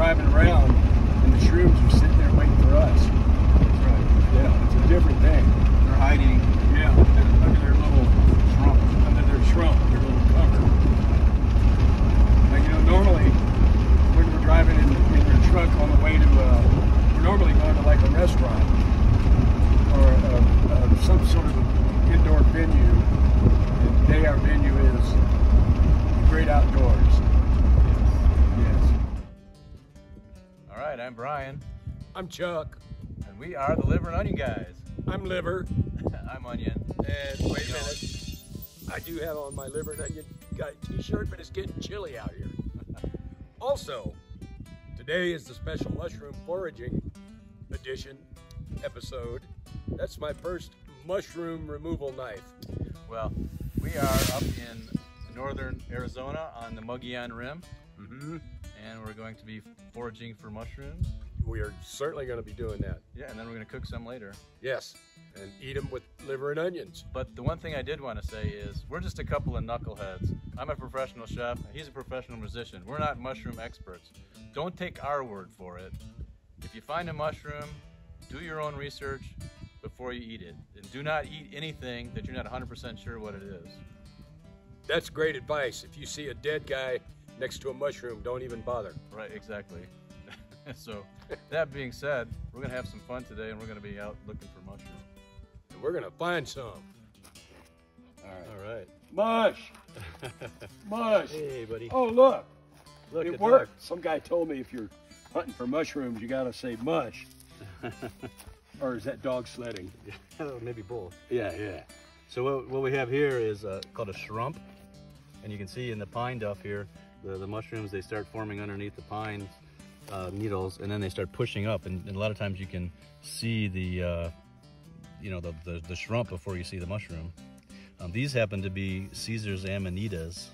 driving around and the shrooms are sitting there waiting for us. That's right. Yeah, it's a different thing. They're hiding. Yeah, under their little shrump, under their shrump, their little cover. Like, you know, normally when we're driving in your truck on the way to, we're normally going to like a restaurant or some sort of indoor venue. And today our venue is the great outdoors. Yes. All right, I'm Brian. I'm Chuck. And we are the Liver and Onion Guys. I'm Liver. I'm Onion. And wait a minute, I do have on my Liver and Onion Guy t-shirt, but it's getting chilly out here. Also, today is the special mushroom foraging edition episode. That's my first mushroom removal knife. Well, we are up in northern Arizona on the Mogollon Rim, and we're going to be foraging for mushrooms. We are certainly going to be doing that. Yeah, and then we're going to cook some later. Yes, and eat them with liver and onions. But the one thing I did want to say is we're just a couple of knuckleheads. I'm a professional chef. He's a professional musician. We're not mushroom experts. Don't take our word for it. If you find a mushroom, do your own research before you eat it. And do not eat anything that you're not 100% sure what it is. That's great advice. If you see a dead guy next to a mushroom, don't even bother. Right, exactly. So, that being said, we're going to have some fun today, and we're going to be out looking for mushrooms. And we're going to find some. All right. Mush! Mush! Hey, buddy. Oh, look. Look, It worked. Some guy told me if you're hunting for mushrooms, you got to say mush. Or is that dog sledding? Maybe both. Yeah. So what we have here is called a shrump, and you can see in the pine duff here, the mushrooms, they start forming underneath the pine needles, and then they start pushing up, and a lot of times you can see the the shrump before you see the mushroom. These happen to be Caesar's Amanitas.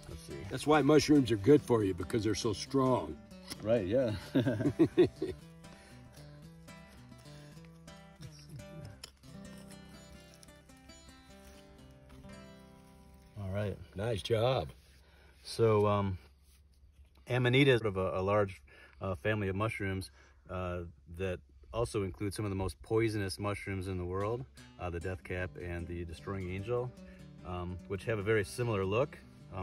Let's see. That's why mushrooms are good for you, because they're so strong. Right, yeah. All right. Nice job. So, Amanita is sort of a large family of mushrooms that also include some of the most poisonous mushrooms in the world, the death cap and the destroying angel, which have a very similar look.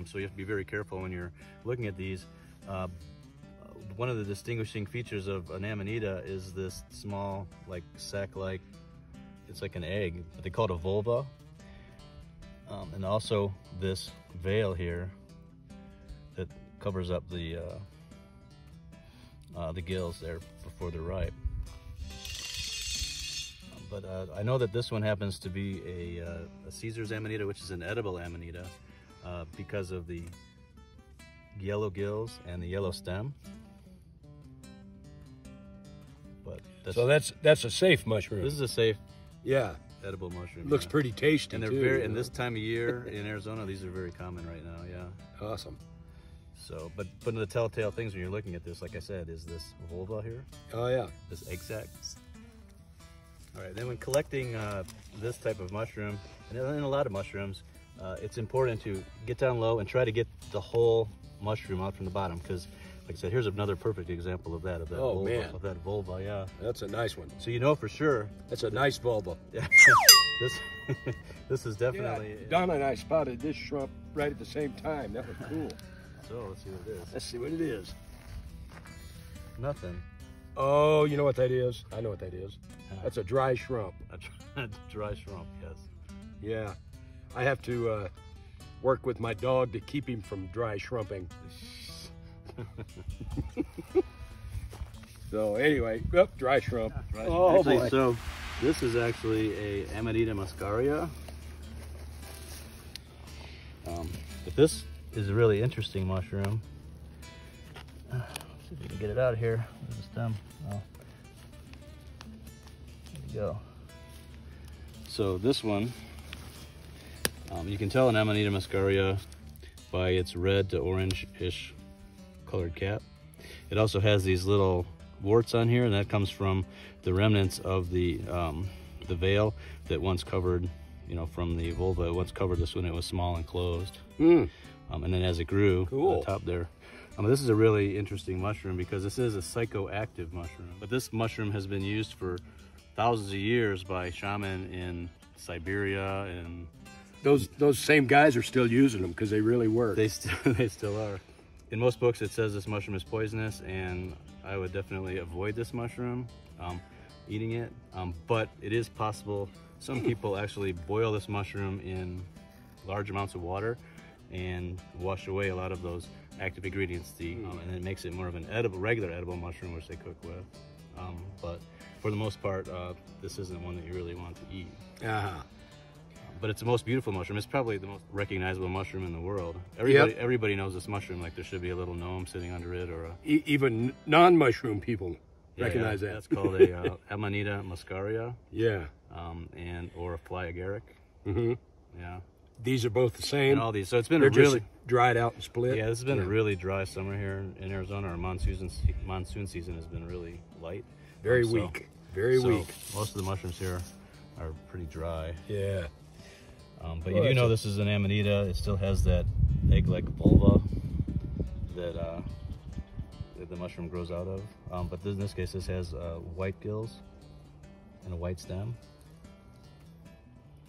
So you have to be very careful when you're looking at these. One of the distinguishing features of an Amanita is this small, like sac-like, it's like an egg, but they call it a vulva. And also this veil here that covers up the gills there before they're ripe. But I know that this one happens to be a Caesar's Amanita, which is an edible Amanita, because of the yellow gills and the yellow stem. But So that's a safe mushroom. This is a safe, Yeah. edible mushroom. Looks yeah. pretty tasty, And they're too. very, in this time of year in Arizona, these are very common right now, yeah. Awesome. So, but one of the telltale things when you're looking at this, like I said, is this vulva here, Oh, yeah. this egg sac. All right, then when collecting this type of mushroom, and a lot of mushrooms, it's important to get down low and try to get the whole mushroom out from the bottom, because, like I said, here's another perfect example of that, Oh, vulva, man. of that vulva, yeah. That's a nice one. So you know for sure. That's a nice vulva. Yeah, this is definitely. Yeah, Donna and I spotted this shrub right at the same time. That was cool. So let's see what it is. Let's see what it is. Nothing. Oh, you know what that is? I know what that is. That's a dry shrimp. A dry shrimp, yes. Yeah. I have to work with my dog to keep him from dry shrimping. So anyway, dry shrimp. Oh, actually, boy. so this is actually a Amanita Muscaria. But this is a really interesting mushroom. Let's see if we can get it out of here. There's the stem. Oh. There we go. So this one, you can tell an Amanita Muscaria by its red to orange-ish colored cap. It also has these little warts on here, and that comes from the remnants of the veil that once covered, you know, from the vulva. It once covered this when it was small and closed. And then as it grew, Cool. on top there. This is a really interesting mushroom because this is a psychoactive mushroom. But this mushroom has been used for thousands of years by shaman in Siberia, and those same guys are still using them because they really work. they still are. In most books, it says this mushroom is poisonous, and I would definitely avoid this mushroom, eating it. But it is possible. Some people actually boil this mushroom in large amounts of water and wash away a lot of those active ingredients, and it makes it more of an regular edible mushroom, which they cook with. But for the most part, this isn't one that you really want to eat. But it's the most beautiful mushroom. It's probably the most recognizable mushroom in the world. Everybody knows this mushroom. Like there should be a little gnome sitting under it, or even non-mushroom people recognize that. That's called a Amanita Muscaria. Yeah. Or a fly agaric. Yeah. These are both the same. And all these. So it's been They're really just dried out and split. Yeah, this has been a really dry summer here in Arizona. Our monsoon season has been really light. Very weak. Very weak. Most of the mushrooms here are pretty dry. Yeah. But you do know this is an Amanita. It still has that egg-like vulva that the mushroom grows out of. But in this case, this has white gills and a white stem,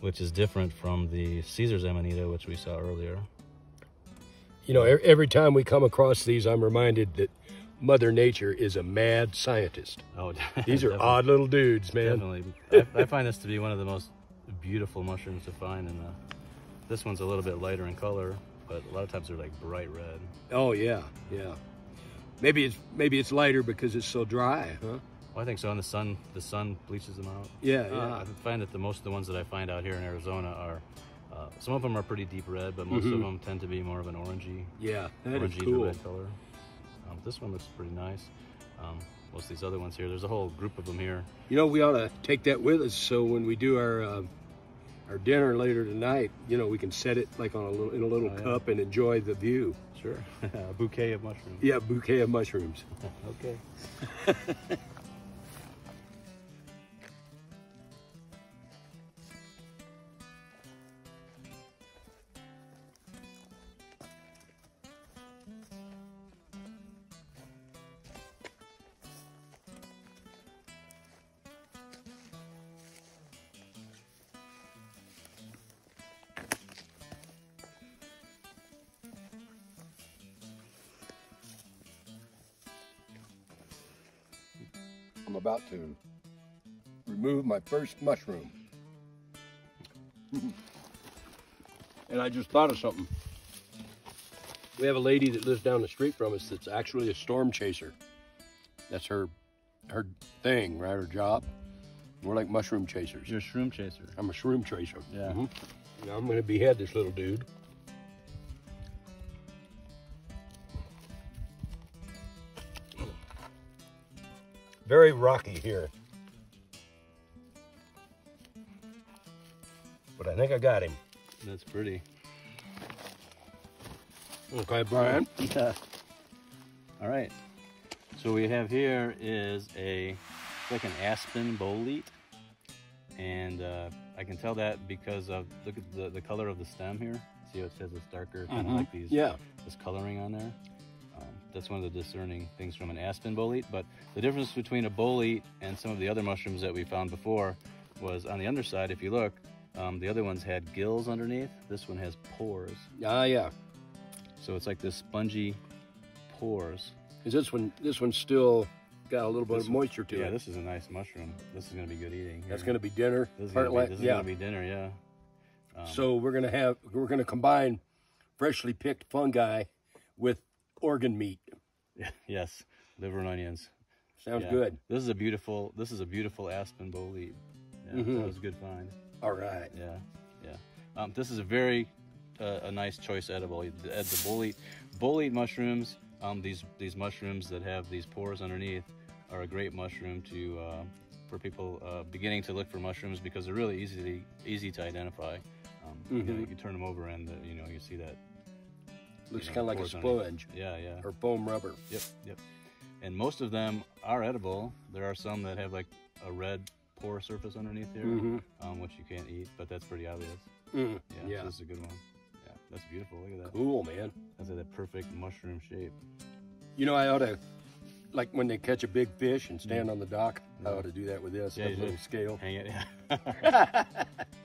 which is different from the Caesar's Amanita, which we saw earlier. You know, every time we come across these, I'm reminded that Mother Nature is a mad scientist. Oh, these are odd little dudes, man. Definitely. I find this to be one of the most beautiful mushrooms to find, and this one's a little bit lighter in color, but a lot of times they're like bright red. Oh yeah, yeah. Maybe it's lighter because it's so dry, huh? Well, I think so. And the sun bleaches them out. Yeah, I find that most of the ones that I find out here in Arizona are, some of them are pretty deep red, but most of them tend to be more of an orangey. Yeah, that is orangey cool. to red color. This one looks pretty nice. Most of these other ones here, there's a whole group of them here. You know, we ought to take that with us, so when we do our dinner later tonight, you know, we can set it like on in a little cup and enjoy the view. Sure. A bouquet of mushrooms. Yeah, bouquet of mushrooms. Okay. I'm about to remove my first mushroom. And I just thought of something. We have a lady that lives down the street from us that's actually a storm chaser. That's her thing, right? Her job. We're like mushroom chasers. You're a shroom chaser. I'm a shroom chaser. Yeah. Now I'm going to behead this little dude. Very rocky here. But I think I got him. That's pretty. Okay, Brian. Yeah. All right. So what we have here is like an Aspen Bowl, and I can tell that because of look at the color of the stem here. See how it says it's darker, kind of like this coloring on there. That's one of the discerning things from an Aspen Bowl. But the difference between a bolete and some of the other mushrooms that we found before was on the underside. If you look, the other ones had gills underneath. This one has pores. Ah, yeah. So it's like this spongy pores. Is this one's still got a little bit of moisture to it? Yeah, this is a nice mushroom. This is going to be good eating. That's going to be dinner. This is going to be dinner, yeah. So we're going to combine freshly picked fungi with organ meat. Yes, liver and onions. Sounds good. This is a beautiful Aspen Bowl. Yeah, that was a good find. All right. Yeah. This is a very a nice choice edible. The bolete mushrooms. These mushrooms that have these pores underneath are a great mushroom to for people beginning to look for mushrooms because they're really easy to identify. You turn them over and you see that. Looks kind of like a sponge. Yeah. Or foam rubber. Yep. And most of them are edible. There are some that have like a red pore surface underneath here, which you can't eat, but that's pretty obvious. Yeah. So this is a good one. Yeah, that's beautiful. Look at that. Cool, man. That's like that perfect mushroom shape. You know, I ought to, like when they catch a big fish and stand on the dock, I ought to do that with this. Yeah, Have a you little should. scale. Hang it, yeah.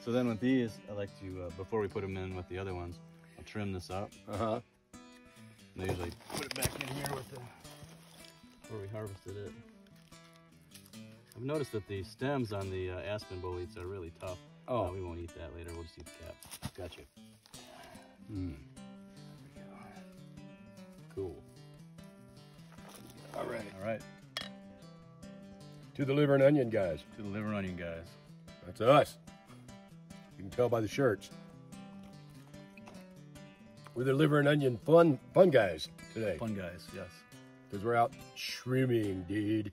So then with these, I like to, before we put them in with the other ones, I'll trim this up. Uh-huh. And I usually put it back in here with the, where we harvested it. I've noticed that the stems on the Aspen Bowl are really tough. Oh. We won't eat that later, we'll just eat the cap. Gotcha. Mm. Cool. All right. All right, To the liver and onion guys. to the liver and onion guys. That's us. You can tell by the shirts. We're the liver and onion fun guys today. Fun guys, yes. Because we're out shrooming, dude.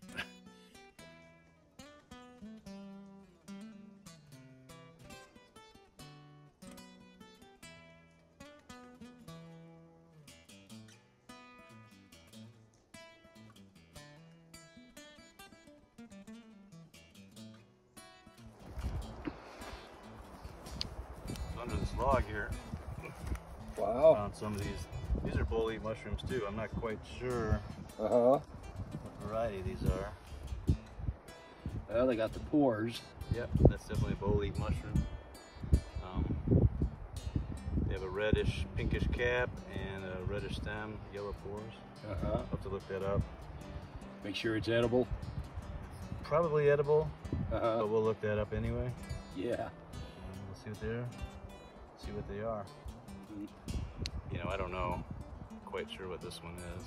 Under this log here, Wow. found some of these. These are boll mushrooms too. I'm not quite sure Uh-huh. what variety these are. Well, they got the pores. Yep, that's definitely a boll mushroom. They have a reddish, pinkish cap and a reddish stem, yellow pores. Uh-huh. I'll have to look that up. Make sure it's edible. Probably edible, Uh-huh. but we'll look that up anyway. Yeah. And we'll see what they're, see what they are. You know, I don't know, quite sure what this one is.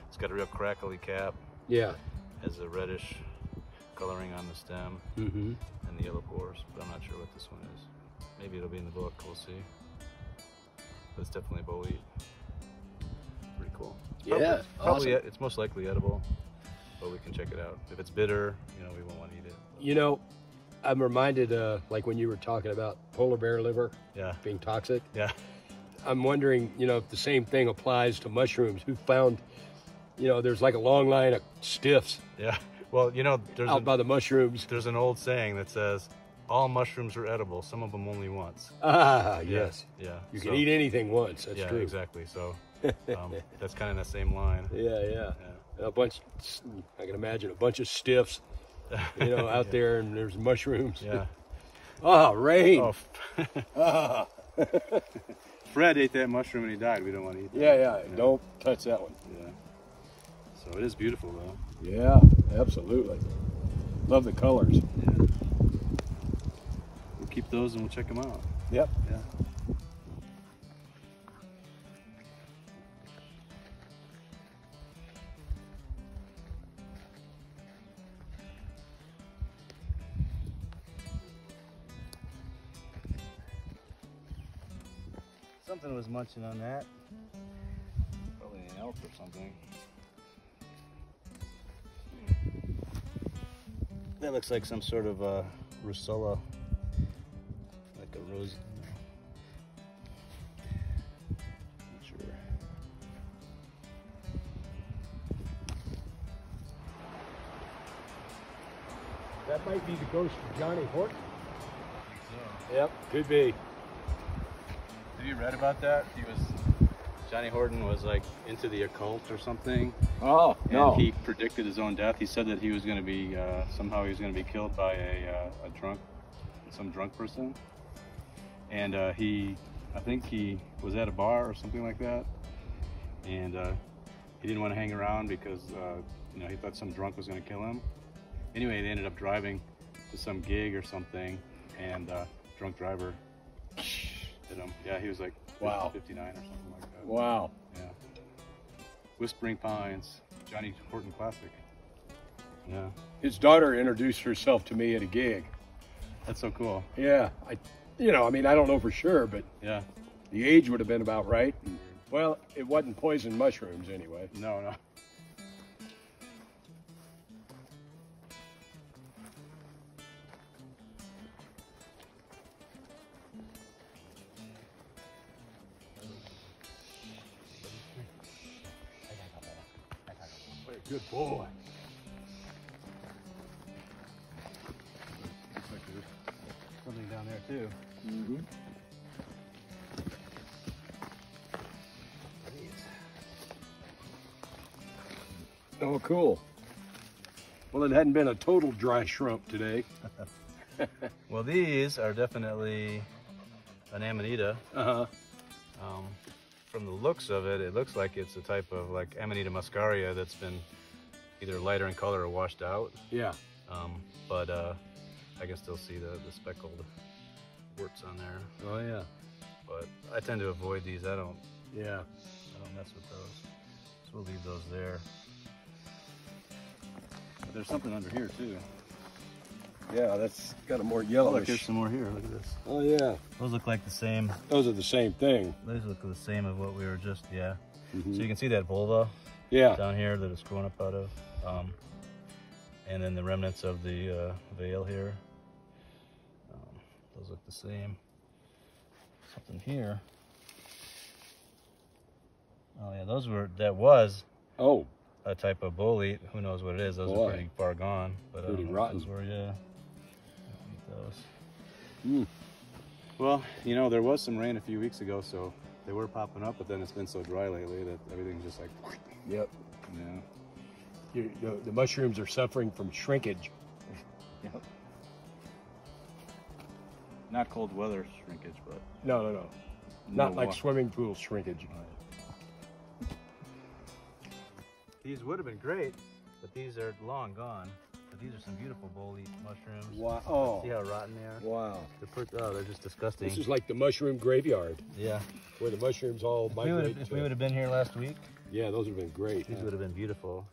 It's got a real crackly cap, Yeah. has a reddish coloring on the stem Mm-hmm. and the yellow pores, but I'm not sure what this one is. Maybe it'll be in the book, we'll see. But it's definitely a boll wheat. Pretty cool. Yeah, Probably awesome. it's most likely edible, but we can check it out. If it's bitter, you know, we won't want to eat it. You know, I'm reminded, like when you were talking about polar bear liver Yeah, being toxic. yeah. I'm wondering, you know, if the same thing applies to mushrooms. Who found, you know, there's like a long line of stiffs Yeah. Well, you know, out by the mushrooms. there's an old saying that says, all mushrooms are edible, some of them only once. Ah, Yeah, yes. Yeah. You So- can eat anything once. That's yeah, true. exactly. So that's kind of the same line. Yeah, yeah. Yeah. A bunch, I can imagine a bunch of stiffs, you know, out Yeah. there, and there's mushrooms. Yeah. Ah, rain. Oh, Ah. Fred ate that mushroom and he died. We don't want to eat that. Yeah, yeah. Yeah. Don't touch that one. Yeah. So it is beautiful though. Yeah, absolutely. Love the colors. Yeah. We'll keep those and we'll check them out. Yep. Yeah. Something was munching on that. Probably an elk or something. That looks like some sort of Rusella, like a rose. Not sure. That might be the ghost of Johnny Horton. So. Yep, could be. Have you read about that? Johnny Horton was like into the occult or something. Oh, And he predicted his own death. He said that he was going to be, somehow he was going to be killed by some drunk person. And I think he was at a bar or something like that. And he didn't want to hang around because, you know, he thought some drunk was going to kill him. Anyway, they ended up driving to some gig or something, and drunk driver hit him. Yeah, he was like Wow. 59 or something like that. Wow. Yeah. Whispering Pines, Johnny Horton classic. Yeah, His daughter introduced herself to me at a gig. that's so cool. Yeah, I don't know for sure, but Yeah. the age would have been about right. And, well, it wasn't poison mushrooms anyway. No, no. Good boy. Looks like there's something down there too. Mm-hmm. Oh, cool. Well, it hadn't been a total dry shrimp today. Well, these are definitely an Amanita. Uh-huh. From the looks of it, it looks like it's a type of like Amanita Muscaria that's been either lighter in color or washed out. Yeah. But I can still see the speckled warts on there. Oh, yeah. But I tend to avoid these. I don't mess with those. So we'll leave those there. But there's something under here too. Yeah, that's got a more Oh, look, yellowish. there's some more here. Look at this. Oh, yeah. Those look like the same. Those are the same thing. Those look the same of what we were just, yeah. Mhm. So you can see that vulva Yeah. down here that it's growing up out of. And then the remnants of the veil here. Those look the same. Something here. Oh yeah, that was Oh, a type of bolete. Who knows what it is? Those Boy. are pretty far gone. But Pretty I don't know rotten. what those were, yeah. Eat those. mm. Well, you know, there was some rain a few weeks ago, so they were popping up, but then it's been so dry lately that everything's just like, Yep. yeah. The mushrooms are suffering from shrinkage. Yep. Not cold weather shrinkage, but No. Not like wa- swimming pool shrinkage. These would have been great, but these are long gone. But these are some beautiful bolete mushrooms. Wow. Oh, See how rotten they are? wow. They're just disgusting. This is like the mushroom graveyard, Yeah. where the mushrooms all If migrate. we would have been here last week, Yeah, those would have been great. these would have been beautiful.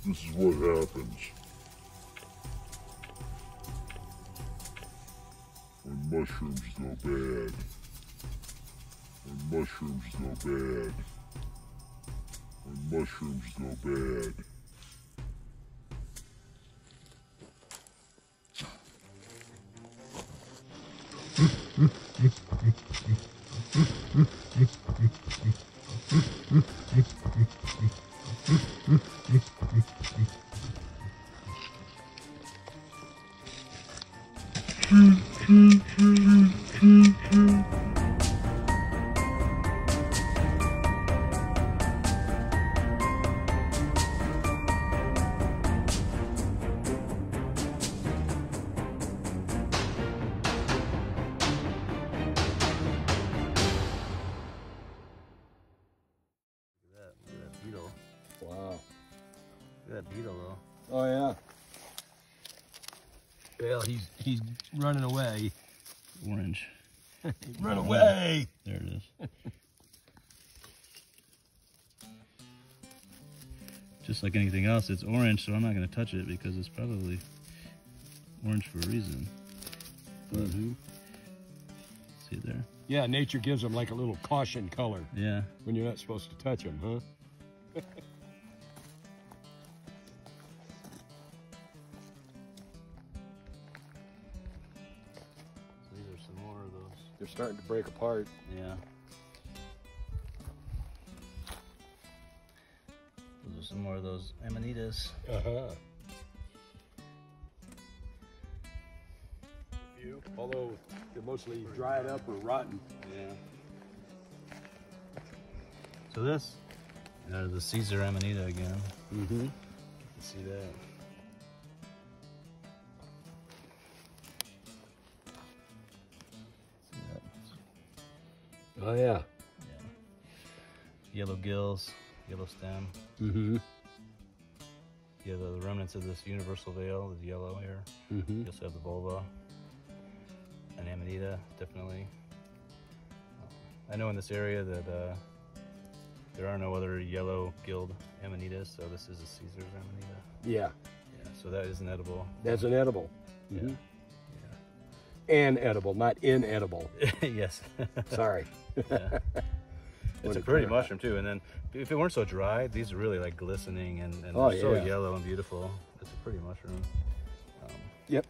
This is what happens when mushrooms go bad. When mushrooms go bad. When mushrooms go bad. Look at that beetle. Wow. Look at that beetle though. Oh, yeah. Well, he's running away. Orange. Run away! There it is. Just like anything else, it's orange, so I'm not going to touch it because it's probably orange for a reason. But, see it there? Yeah, nature gives them like a little caution color Yeah. when you're not supposed to touch them, huh? So these are some more of those. They're starting to break apart. Yeah. Those are some more of those Amanitas. Uh-huh. few, although they're mostly dried up or rotten. Yeah. So this, the Caesar Amanita again. Mm-hmm. See that? Oh yeah. Yellow gills, yellow stem. Mm-hmm. Yeah, the remnants of this universal veil is yellow here. Mm-hmm. You also have the vulva. An Amanita, definitely. I know in this area that there are no other yellow gilled Amanitas, so this is a Caesar's Amanita. Yeah. Yeah, so that is an edible. That's an edible. Mm-hmm. Yeah. An edible, not inedible. Yes. Sorry. Yeah. It's a pretty mushroom too, and then if it weren't so dry, these are really like glistening and oh, they're so yeah. yellow and beautiful. It's a pretty mushroom. Yep.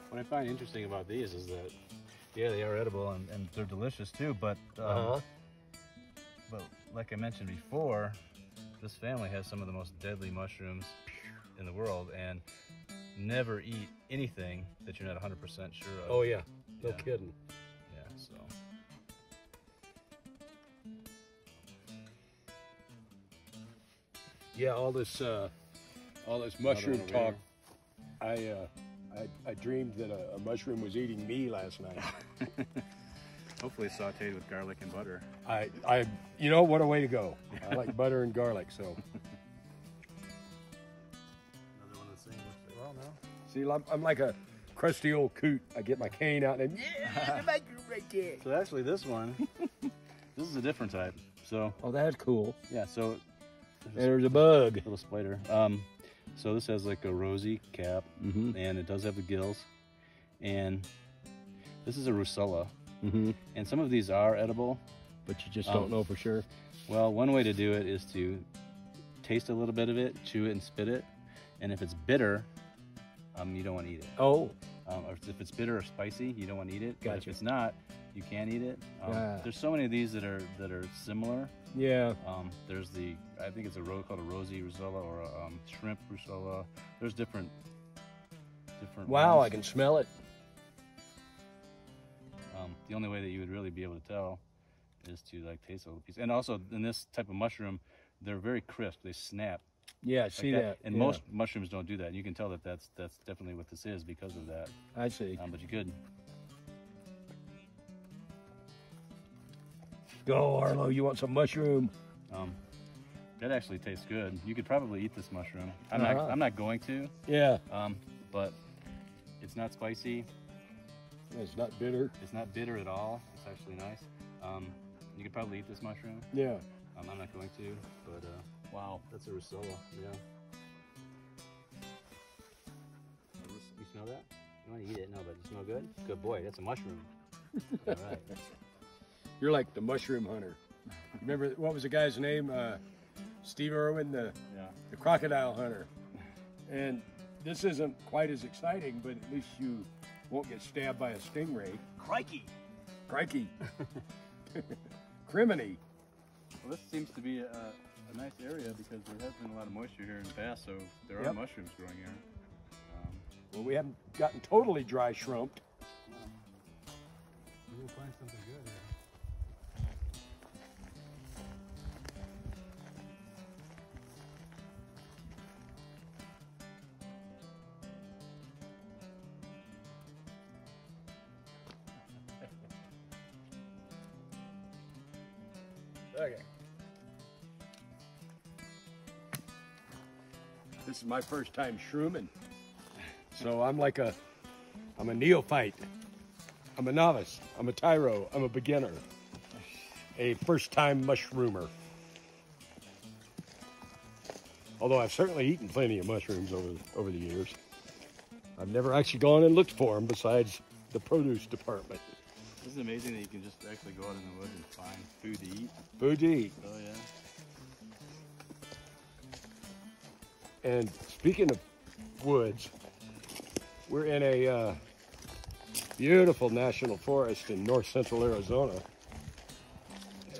What I find interesting about these is that, yeah, they are edible and they're delicious too, but like I mentioned before, this family has some of the most deadly mushrooms in the world, and never eat anything that you're not 100% sure of. Oh yeah. No Yeah. kidding. Yeah, so. Yeah, all this mushroom over talk. I dreamed that a mushroom was eating me last night. Hopefully sauteed with garlic and butter. You know, what a way to go. I like butter and garlic, so. Another one of the same. Well, no. See, I'm like a crusty old coot. I get my cane out and yeah, the mushroom right there. So actually this one, this is a different type. So, Oh, that's cool. yeah, so There's a bug. little spider. So this has like a rosy cap, Mm-hmm. and it does have the gills. And this is a Rusella. Mm-hmm. And some of these are edible. But you just don't know for sure. Well, one way to do it is to taste a little bit of it, chew it and spit it. And if it's bitter, you don't want to eat it. Oh. Or if it's bitter or spicy, you don't want to eat it. But Gotcha. if it's not, you can eat it. Ah. There's so many of these that are similar. Yeah. There's I think it's called a rosy Rusella or a shrimp Rusella. There's different Wow, ones. I can smell it. The only way that you would really be able to tell is to like taste a little piece. And also in this type of mushroom, they're very crisp. They snap. Yeah, I see like that. And yeah. most mushrooms don't do that. You can tell that that's definitely what this is because of that. I see. But you could. Go, Arlo, you want some mushroom? That actually tastes good. You could probably eat this mushroom. I'm not going to. Yeah. But it's not spicy. It's not bitter. It's not bitter at all. It's actually nice. You could probably eat this mushroom. Yeah. I'm not going to, but wow, that's a Rusella. Yeah. You smell that? You want to eat it? No, but you smell good? Good boy, that's a mushroom. All right. You're like the mushroom hunter. Remember, what was the guy's name? Steve Irwin, the crocodile hunter. And this isn't quite as exciting, but at least you won't get stabbed by a stingray. Crikey! Crikey. Criminy. Well, this seems to be a nice area because there has been a lot of moisture here in the past, so there are mushrooms growing here. Well, we haven't gotten totally dry shrumped. We'll find something good here. Okay. This is my first time shrooming. So I'm a neophyte. I'm a novice. I'm a tyro. I'm a beginner. A first-time mushroomer. Although I've certainly eaten plenty of mushrooms over the years. I've never actually gone and looked for them besides the produce department. Isn't it amazing that you can just actually go out in the woods and find food to eat? Food to eat. Oh, yeah. And speaking of woods, we're in a beautiful national forest in north central Arizona.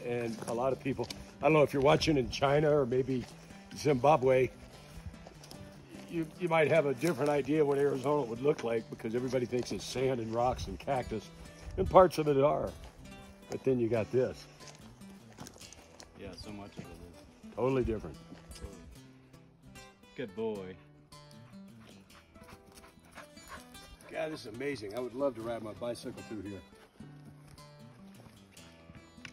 And a lot of people, I don't know if you're watching in China or maybe Zimbabwe, you might have a different idea what Arizona would look like because everybody thinks it's sand and rocks and cactus, and parts of it are. But then you got this. Yeah, so much of it is. Totally different. Good boy. God, this is amazing. I would love to ride my bicycle through here.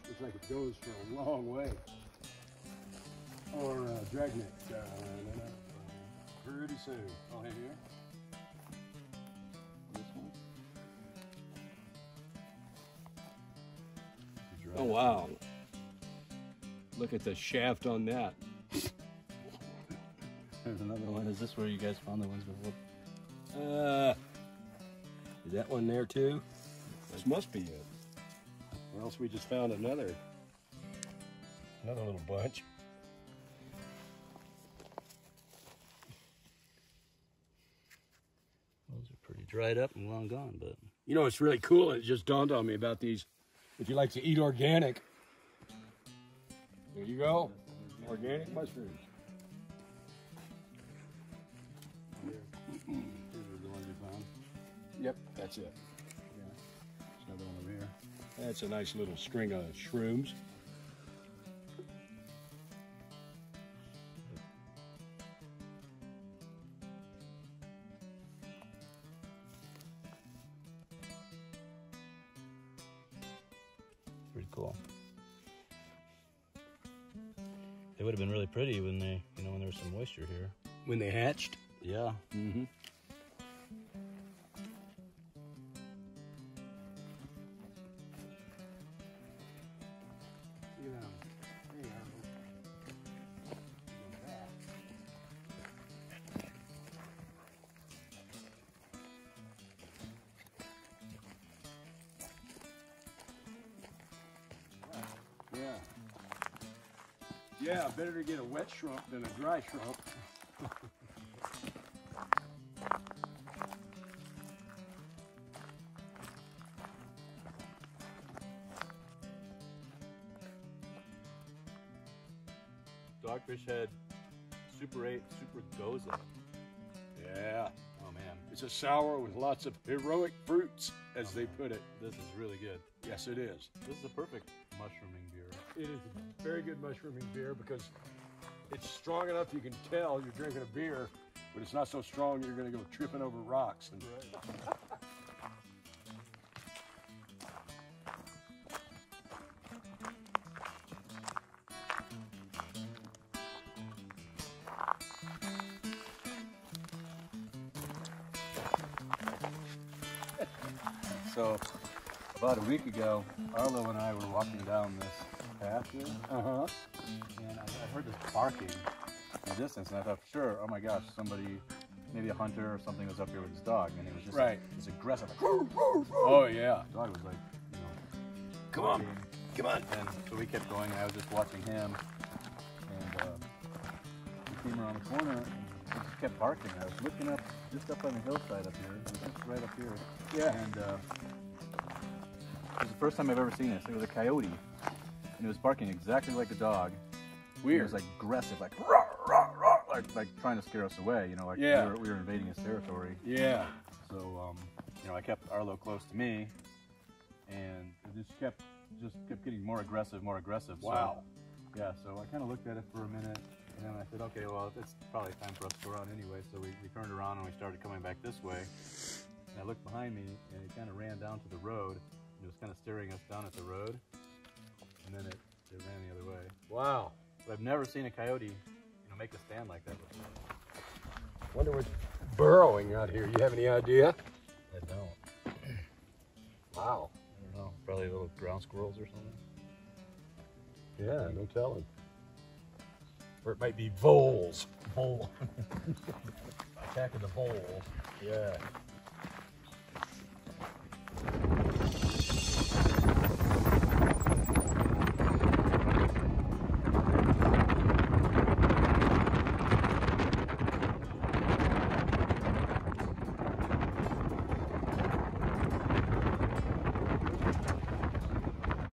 Looks like it goes for a long way. Or dragnet. Pretty soon. Oh, hey, here. This one. Oh, wow. Look at the shaft on that. There's another one. Is this where you guys found the ones before? Is that one there too? This must be it. Or else we just found another little bunch. Those are pretty dried up and long gone, but You know, it's really cool. It just dawned on me about these. If you like to eat organic, there you go. Organic mushrooms. these are the ones we found. Yep, that's it. There's another one over here. That's a nice little string of shrooms. Pretty cool. They would have been really pretty when they, when there was some moisture here. When they hatched. Yeah. Mm-hmm. Yeah, better to get a wet shrimp than a dry shrimp. Dogfish Head Super 8 Super Goza. Yeah, Oh man, it's a sour with lots of heroic fruits, as they put it. this is really good. Yes, it is. This is a perfect mushrooming beer. It is a very good mushrooming beer because it's strong enough you can tell you're drinking a beer, but it's not so strong you're going to go tripping over rocks. And So, about a week ago, Arlo and I were walking down this path here, and I heard this barking in the distance, and I thought, sure, oh my gosh, somebody, maybe a hunter or something was up here with his dog, and he was just Right. this aggressive, like, oh yeah, the dog was like, come on, barking. come on. And so we kept going, and I was just watching him, and we came around the corner, and he just kept barking. I was looking up, just up on the hillside up here, it was just right up here. Yeah. And it was the first time I've ever seen this. It was a coyote, and it was barking exactly like a dog. Weird. It was like aggressive, like rah, rah, rah, like trying to scare us away. Like Yeah. we were invading his territory. Yeah. So I kept Arlo close to me, and it just kept getting more aggressive, more aggressive. Wow. So, yeah. So I kind of looked at it for a minute, and then I said, okay, well, it's probably time for us to go around anyway. So we turned around and we started coming back this way. And I looked behind me, and it kind of ran down to the road. And it was kind of staring us down at the road, and then it ran the other way. Wow. But I've never seen a coyote, make a stand like that before. Wonder what's burrowing out here. You have any idea? I don't. Wow. I don't know. Probably little ground squirrels or something. Yeah, no telling. Or it might be voles. Vole. Attack of the vole. Yeah.